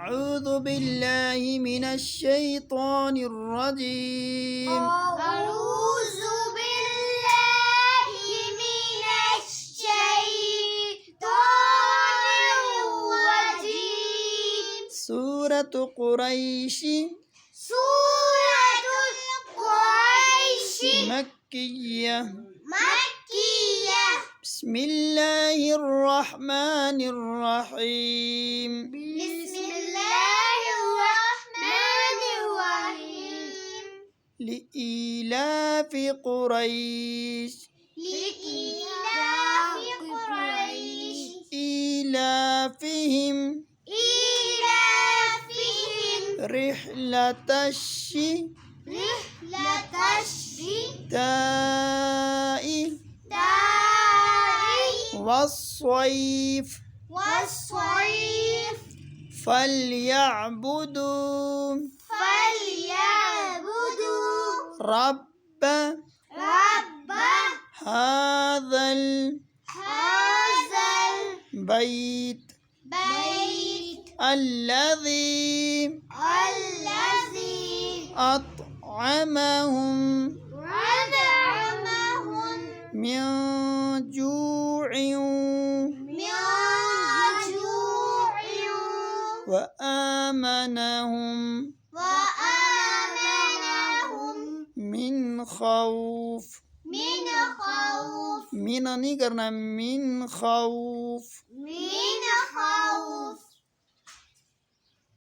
أعوذ بالله من الشيطان الرجيم. أعوذ بالله من الشيطان الرجيم. سورة قريش سورة قريش مكية. مكية. بسم الله الرحمن الرحيم. بسم الله الرحمن الرحيم. لإيلاف قريش لإيلاف قريش إيلافهم إيلافهم رحلة رحلة الشتاء والصيف والصيف فليعبدوا رب هذا البيت الذي أطعمهم من جوع وآمنهم من خوف. من خوف.